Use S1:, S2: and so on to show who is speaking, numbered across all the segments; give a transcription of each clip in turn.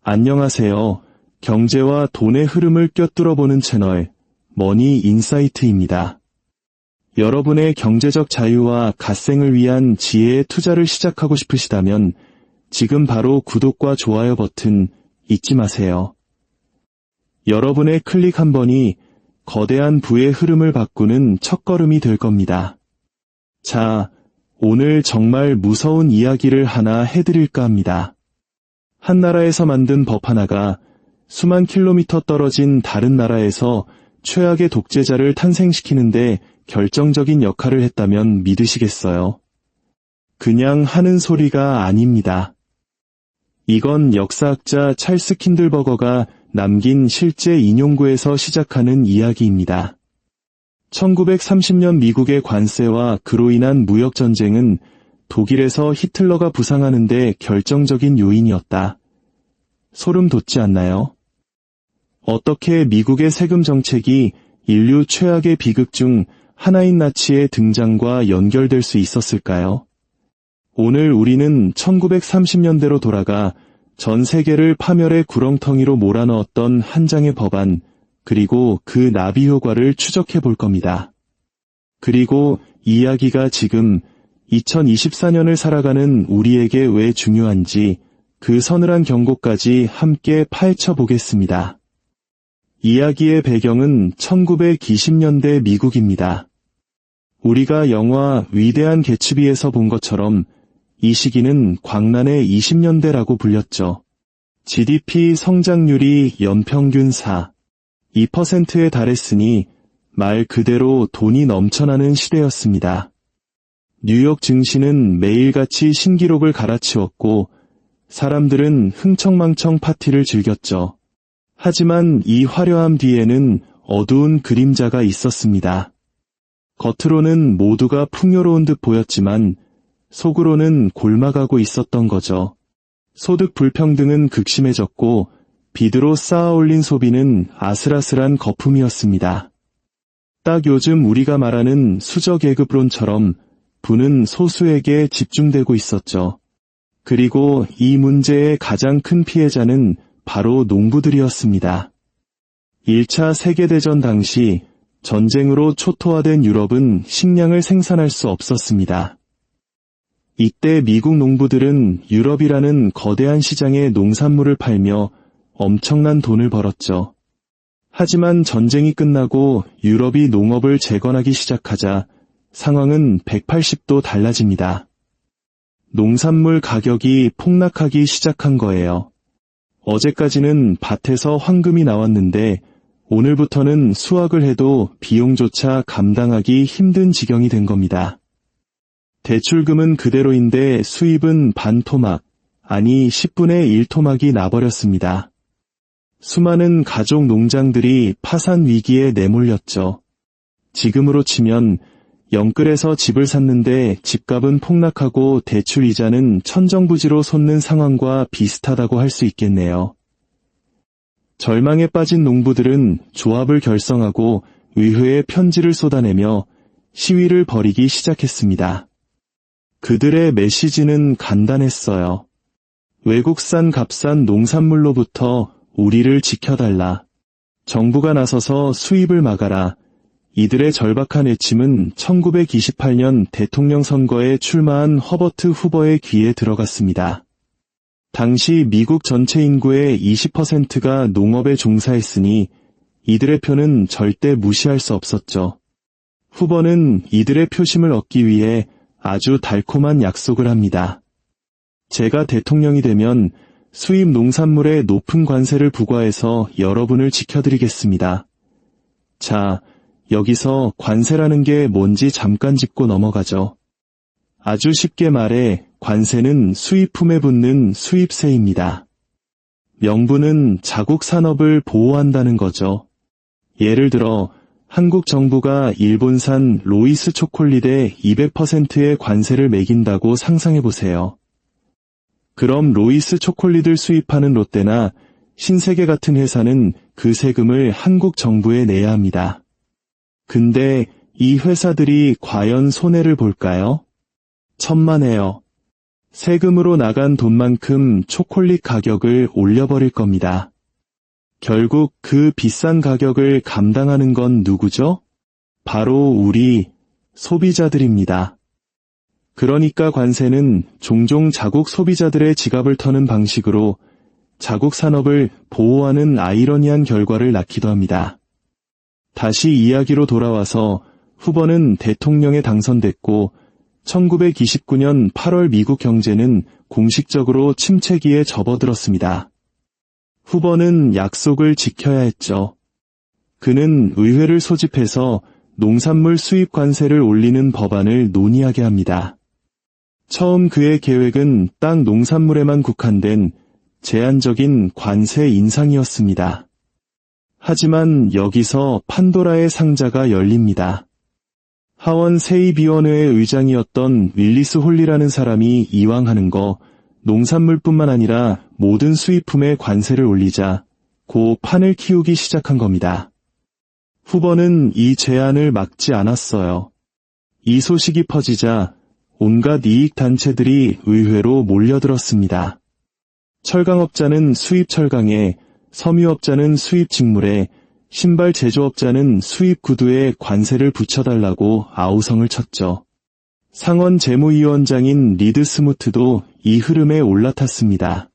S1: 안녕하세요. 경제와 돈의 흐름을 꿰뚫어보는 채널 머니 인사이트입니다. 여러분의 경제적 자유와 갓생을 위한 지혜의 투자를 시작하고 싶으시다면 지금 바로 구독과 좋아요 버튼 잊지 마세요. 여러분의 클릭 한 번이 거대한 부의 흐름을 바꾸는 첫걸음이 될 겁니다. 자, 오늘 정말 무서운 이야기를 하나 해드릴까 합니다. 한 나라에서 만든 법 하나가 수만 킬로미터 떨어진 다른 나라에서 최악의 독재자를 탄생시키는데 결정적인 역할을 했다면 믿으시겠어요? 그냥 하는 소리가 아닙니다. 이건 역사학자 찰스 킨들버거가 남긴 실제 인용구에서 시작하는 이야기입니다. 1930년 미국의 관세와 그로 인한 무역전쟁은 독일에서 히틀러가 부상하는데 결정적인 요인이었다. 소름 돋지 않나요? 어떻게 미국의 세금 정책이 인류 최악의 비극 중 하나인 나치의 등장과 연결될 수 있었을까요? 오늘 우리는 1930년대로 돌아가 전 세계를 파멸의 구렁텅이로 몰아넣었던 한 장의 법안, 그리고 그 나비 효과를 추적해 볼 겁니다. 그리고 이야기가 지금 2024년을 살아가는 우리에게 왜 중요한지 그 서늘한 경고까지 함께 파헤쳐 보겠습니다. 이야기의 배경은 1920년대 미국입니다. 우리가 영화 위대한 개츠비에서 본 것처럼 이 시기는 광란의 20년대라고 불렸죠. GDP 성장률이 연평균 2%에 달했으니 말 그대로 돈이 넘쳐나는 시대였습니다. 뉴욕 증시는 매일같이 신기록을 갈아치웠고 사람들은 흥청망청 파티를 즐겼죠. 하지만 이 화려함 뒤에는 어두운 그림자가 있었습니다. 겉으로는 모두가 풍요로운 듯 보였지만 속으로는 골마가고 있었던 거죠. 소득 불평등은 극심해졌고 비드로 쌓아올린 소비는 아슬아슬한 거품이었습니다. 딱 요즘 우리가 말하는 수저계급론처럼 부는 소수에게 집중되고 있었죠. 그리고 이 문제의 가장 큰 피해자는 바로 농부들이었습니다. 1차 세계대전 당시 전쟁으로 초토화된 유럽은 식량을 생산할 수 없었습니다. 이때 미국 농부들은 유럽이라는 거대한 시장에 농산물을 팔며 엄청난 돈을 벌었죠. 하지만 전쟁이 끝나고 유럽이 농업을 재건하기 시작하자 상황은 180도 달라집니다. 농산물 가격이 폭락하기 시작한 거예요. 어제까지는 밭에서 황금이 나왔는데 오늘부터는 수확을 해도 비용조차 감당하기 힘든 지경이 된 겁니다. 대출금은 그대로인데 수입은 반토막, 아니 10분의 1토막이 나버렸습니다. 수많은 가족 농장들이 파산 위기에 내몰렸죠. 지금으로 치면 영끌에서 집을 샀는데 집값은 폭락하고 대출 이자는 천정부지로 솟는 상황과 비슷하다고 할 수 있겠네요. 절망에 빠진 농부들은 조합을 결성하고 의회에 편지를 쏟아내며 시위를 벌이기 시작했습니다. 그들의 메시지는 간단했어요. 외국산 값싼 농산물로부터 우리를 지켜달라. 정부가 나서서 수입을 막아라. 이들의 절박한 외침은 1928년 대통령 선거에 출마한 허버트 후보의 귀에 들어갔습니다. 당시 미국 전체 인구의 20%가 농업에 종사했으니 이들의 표는 절대 무시할 수 없었죠. 후보는 이들의 표심을 얻기 위해 아주 달콤한 약속을 합니다. 제가 대통령이 되면 수입 농산물에 높은 관세를 부과해서 여러분을 지켜드리겠습니다. 자, 여기서 관세라는 게 뭔지 잠깐 짚고 넘어가죠. 아주 쉽게 말해 관세는 수입품에 붙는 수입세입니다. 명분은 자국 산업을 보호한다는 거죠. 예를 들어 한국 정부가 일본산 로이스 초콜릿에 200%의 관세를 매긴다고 상상해보세요. 그럼 로이스 초콜릿을 수입하는 롯데나 신세계 같은 회사는 그 세금을 한국 정부에 내야 합니다. 근데 이 회사들이 과연 손해를 볼까요? 천만에요. 세금으로 나간 돈만큼 초콜릿 가격을 올려버릴 겁니다. 결국 그 비싼 가격을 감당하는 건 누구죠? 바로 우리 소비자들입니다. 그러니까 관세는 종종 자국 소비자들의 지갑을 터는 방식으로 자국 산업을 보호하는 아이러니한 결과를 낳기도 합니다. 다시 이야기로 돌아와서 후보는 대통령에 당선됐고 1929년 8월 미국 경제는 공식적으로 침체기에 접어들었습니다. 후보는 약속을 지켜야 했죠. 그는 의회를 소집해서 농산물 수입 관세를 올리는 법안을 논의하게 합니다. 처음 그의 계획은 딱 농산물에만 국한된 제한적인 관세 인상이었습니다. 하지만 여기서 판도라의 상자가 열립니다. 하원 세입위원회의 의장이었던 윌리스 홀리라는 사람이 이왕 하는 거 농산물뿐만 아니라 모든 수입품에 관세를 올리자 고 판을 키우기 시작한 겁니다. 후보는 이 제안을 막지 않았어요. 이 소식이 퍼지자 온갖 이익단체들이 의회로 몰려들었습니다. 철강업자는 수입 철강에, 섬유업자는 수입 직물에, 신발 제조업자는 수입 구두에 관세를 붙여달라고 아우성을 쳤죠. 상원 재무위원장인 리드 스무트도 이 흐름에 올라탔습니다.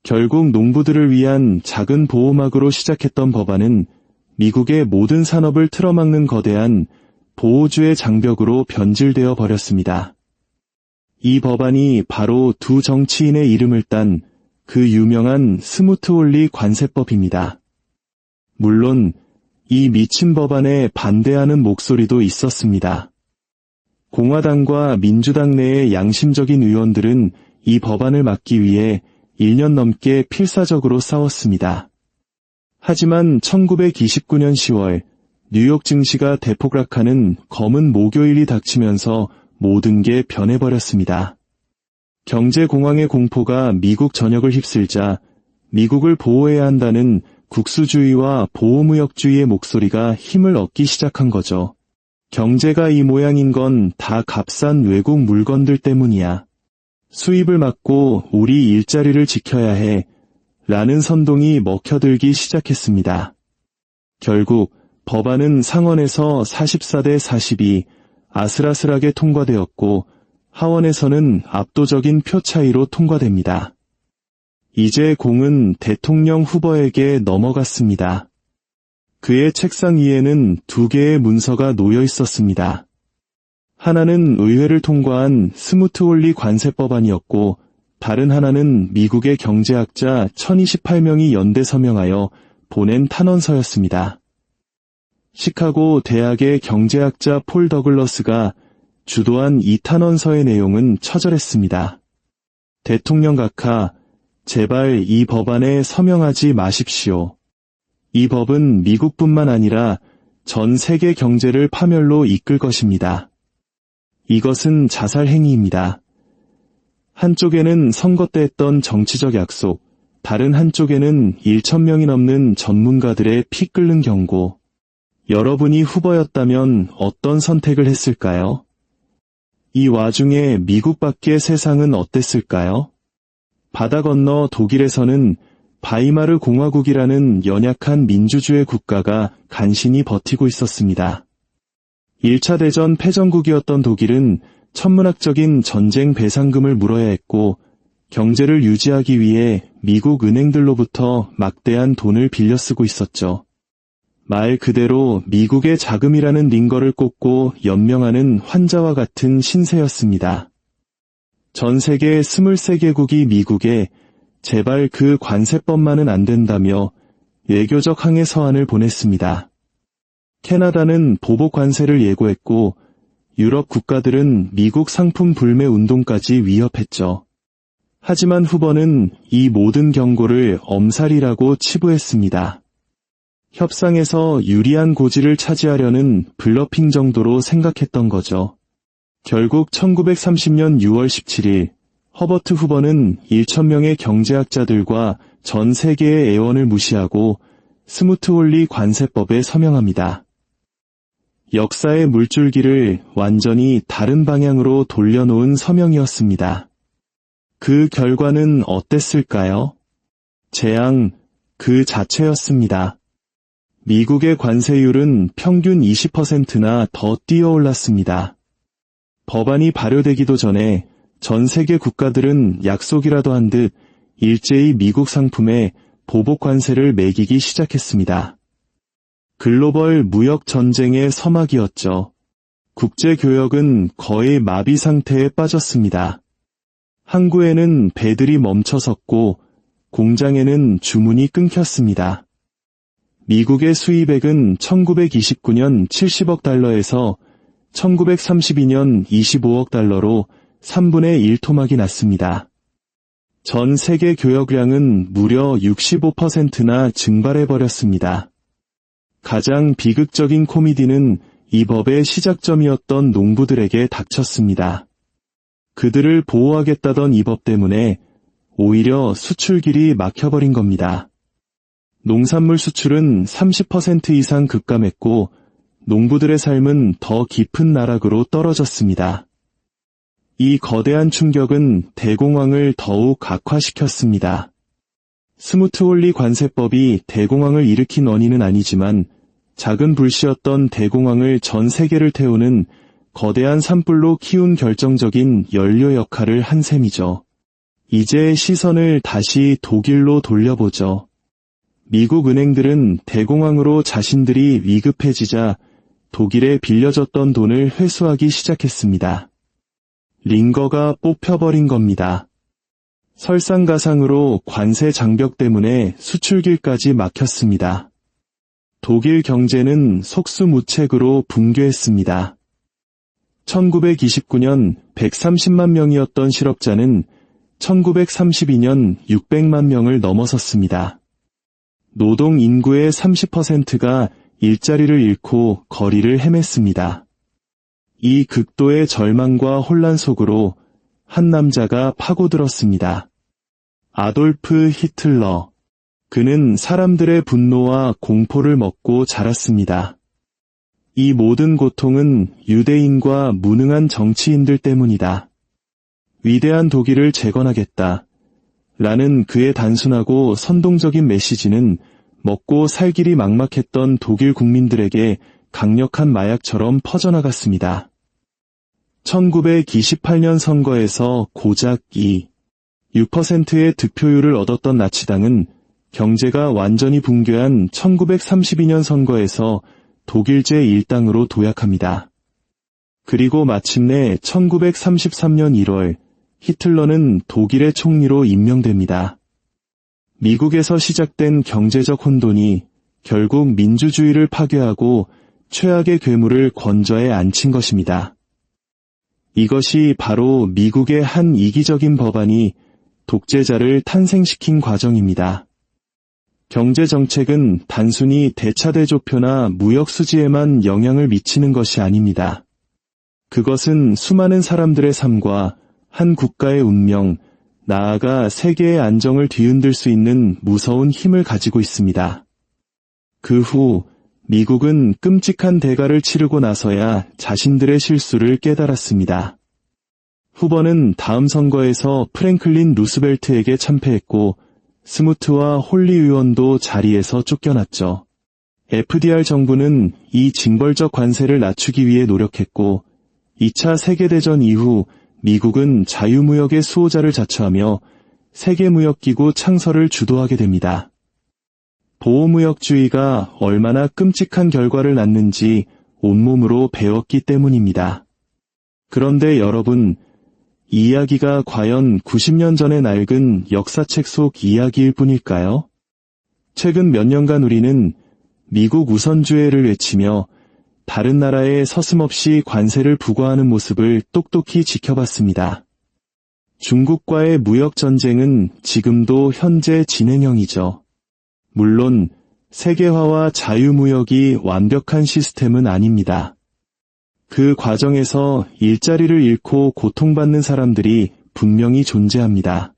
S1: 결국 농부들을 위한 작은 보호막으로 시작했던 법안은 미국의 모든 산업을 틀어막는 거대한 보호주의 장벽으로 변질되어 버렸습니다. 이 법안이 바로 두 정치인의 이름을 딴 그 유명한 스무트-홀리 관세법입니다. 물론 이 미친 법안에 반대하는 목소리도 있었습니다. 공화당과 민주당 내의 양심적인 의원들은 이 법안을 막기 위해 1년 넘게 필사적으로 싸웠습니다. 하지만 1929년 10월 뉴욕 증시가 대폭락하는 검은 목요일이 닥치면서 모든 게 변해버렸습니다. 경제공황의 공포가 미국 전역을 휩쓸자 미국을 보호해야 한다는 국수주의와 보호무역주의의 목소리가 힘을 얻기 시작한 거죠. 경제가 이 모양인 건 다 값싼 외국 물건들 때문이야. 수입을 막고 우리 일자리를 지켜야 해. 라는 선동이 먹혀들기 시작했습니다. 결국 법안은 상원에서 44대 42 아슬아슬하게 통과되었고 하원에서는 압도적인 표 차이로 통과됩니다. 이제 공은 대통령 후보에게 넘어갔습니다. 그의 책상 위에는 두 개의 문서가 놓여 있었습니다. 하나는 의회를 통과한 스무트-홀리 관세법안이었고 다른 하나는 미국의 경제학자 1028명이 연대 서명하여 보낸 탄원서였습니다. 시카고 대학의 경제학자 폴 더글러스가 주도한 이 탄원서의 내용은 처절했습니다. 대통령 각하, 제발 이 법안에 서명하지 마십시오. 이 법은 미국뿐만 아니라 전 세계 경제를 파멸로 이끌 것입니다. 이것은 자살 행위입니다. 한쪽에는 선거 때 했던 정치적 약속, 다른 한쪽에는 1,000명이 넘는 전문가들의 피 끓는 경고. 여러분이 후보였다면 어떤 선택을 했을까요? 이 와중에 미국 밖의 세상은 어땠을까요? 바다 건너 독일에서는 바이마르 공화국이라는 연약한 민주주의 국가가 간신히 버티고 있었습니다. 1차 대전 패전국이었던 독일은 천문학적인 전쟁 배상금을 물어야 했고 경제를 유지하기 위해 미국 은행들로부터 막대한 돈을 빌려 쓰고 있었죠. 말 그대로 미국의 자금이라는 링거를 꽂고 연명하는 환자와 같은 신세였습니다. 전 세계 23개국이 미국에 제발 그 관세법만은 안 된다며 외교적 항해 서한을 보냈습니다. 캐나다는 보복 관세를 예고했고 유럽 국가들은 미국 상품 불매 운동까지 위협했죠. 하지만 후보는 이 모든 경고를 엄살이라고 치부했습니다. 협상에서 유리한 고지를 차지하려는 블러핑 정도로 생각했던 거죠. 결국 1930년 6월 17일 허버트 후보는 1,000명의 경제학자들과 전 세계의 애원을 무시하고 스무트-홀리 관세법에 서명합니다. 역사의 물줄기를 완전히 다른 방향으로 돌려놓은 서명이었습니다. 그 결과는 어땠을까요? 재앙 그 자체였습니다. 미국의 관세율은 평균 20%나 더 뛰어올랐습니다. 법안이 발효되기도 전에 전 세계 국가들은 약속이라도 한 듯 일제히 미국 상품에 보복 관세를 매기기 시작했습니다. 글로벌 무역 전쟁의 서막이었죠. 국제 교역은 거의 마비 상태에 빠졌습니다. 항구에는 배들이 멈춰섰고 공장에는 주문이 끊겼습니다. 미국의 수입액은 1929년 70억 달러에서 1932년 25억 달러로 3분의 1 토막이 났습니다. 전 세계 교역량은 무려 65%나 증발해버렸습니다. 가장 비극적인 코미디는 이 법의 시작점이었던 농부들에게 닥쳤습니다. 그들을 보호하겠다던 이 법 때문에 오히려 수출길이 막혀버린 겁니다. 농산물 수출은 30% 이상 급감했고 농부들의 삶은 더 깊은 나락으로 떨어졌습니다. 이 거대한 충격은 대공황을 더욱 악화시켰습니다. 스무트홀리 관세법이 대공황을 일으킨 원인은 아니지만 작은 불씨였던 대공황을 전 세계를 태우는 거대한 산불로 키운 결정적인 연료 역할을 한 셈이죠. 이제 시선을 다시 독일로 돌려보죠. 미국 은행들은 대공황으로 자신들이 위급해지자 독일에 빌려줬던 돈을 회수하기 시작했습니다. 링거가 뽑혀버린 겁니다. 설상가상으로 관세 장벽 때문에 수출길까지 막혔습니다. 독일 경제는 속수무책으로 붕괴했습니다. 1929년 130만 명이었던 실업자는 1932년 600만 명을 넘어섰습니다. 노동 인구의 30%가 일자리를 잃고 거리를 헤맸습니다. 이 극도의 절망과 혼란 속으로 한 남자가 파고들었습니다. 아돌프 히틀러. 그는 사람들의 분노와 공포를 먹고 자랐습니다. 이 모든 고통은 유대인과 무능한 정치인들 때문이다. 위대한 독일을 재건하겠다. 라는 그의 단순하고 선동적인 메시지는 먹고 살 길이 막막했던 독일 국민들에게 강력한 마약처럼 퍼져나갔습니다. 1928년 선거에서 고작 6%의 득표율을 얻었던 나치당은 경제가 완전히 붕괴한 1932년 선거에서 독일 제1당으로 도약합니다. 그리고 마침내 1933년 1월 히틀러는 독일의 총리로 임명됩니다. 미국에서 시작된 경제적 혼돈이 결국 민주주의를 파괴하고 최악의 괴물을 권좌에 앉힌 것입니다. 이것이 바로 미국의 한 이기적인 법안이 독재자를 탄생시킨 과정입니다. 경제정책은 단순히 대차대조표나 무역수지에만 영향을 미치는 것이 아닙니다. 그것은 수많은 사람들의 삶과 한 국가의 운명, 나아가 세계의 안정을 뒤흔들 수 있는 무서운 힘을 가지고 있습니다. 그 후 미국은 끔찍한 대가를 치르고 나서야 자신들의 실수를 깨달았습니다. 후보는 다음 선거에서 프랭클린 루스벨트에게 참패했고 스무트와 홀리 의원도 자리에서 쫓겨났죠. FDR 정부는 이 징벌적 관세를 낮추기 위해 노력했고 2차 세계대전 이후 미국은 자유무역의 수호자를 자처하며 세계무역기구 창설을 주도하게 됩니다. 보호무역주의가 얼마나 끔찍한 결과를 낳는지 온몸으로 배웠기 때문입니다. 그런데 여러분, 이 이야기가 과연 90년 전의 낡은 역사책 속 이야기일 뿐일까요? 최근 몇 년간 우리는 미국 우선주의를 외치며 다른 나라에 서슴없이 관세를 부과하는 모습을 똑똑히 지켜봤습니다. 중국과의 무역전쟁은 지금도 현재 진행형이죠. 물론 세계화와 자유무역이 완벽한 시스템은 아닙니다. 그 과정에서 일자리를 잃고 고통받는 사람들이 분명히 존재합니다.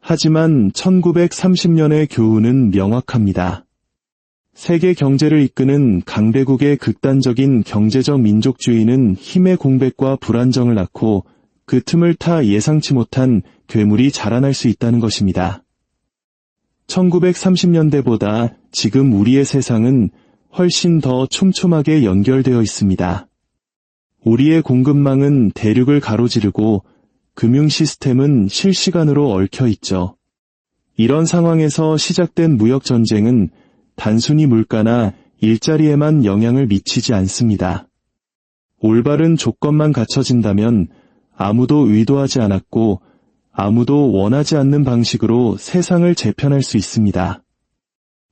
S1: 하지만 1930년의 교훈은 명확합니다. 세계 경제를 이끄는 강대국의 극단적인 경제적 민족주의는 힘의 공백과 불안정을 낳고 그 틈을 타 예상치 못한 괴물이 자라날 수 있다는 것입니다. 1930년대보다 지금 우리의 세상은 훨씬 더 촘촘하게 연결되어 있습니다. 우리의 공급망은 대륙을 가로지르고 금융 시스템은 실시간으로 얽혀 있죠. 이런 상황에서 시작된 무역 전쟁은 단순히 물가나 일자리에만 영향을 미치지 않습니다. 올바른 조건만 갖춰진다면 아무도 의도하지 않았고 아무도 원하지 않는 방식으로 세상을 재편할 수 있습니다.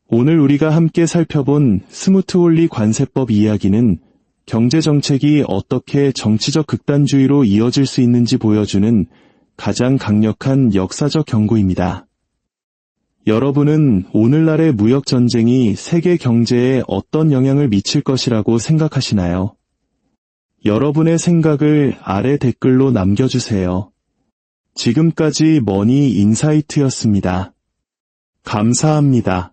S1: 오늘 우리가 함께 살펴본 스무트홀리 관세법 이야기는 경제정책이 어떻게 정치적 극단주의로 이어질 수 있는지 보여주는 가장 강력한 역사적 경고입니다. 여러분은 오늘날의 무역 전쟁이 세계 경제에 어떤 영향을 미칠 것이라고 생각하시나요? 여러분의 생각을 아래 댓글로 남겨주세요. 지금까지 머니 인사이트였습니다. 감사합니다.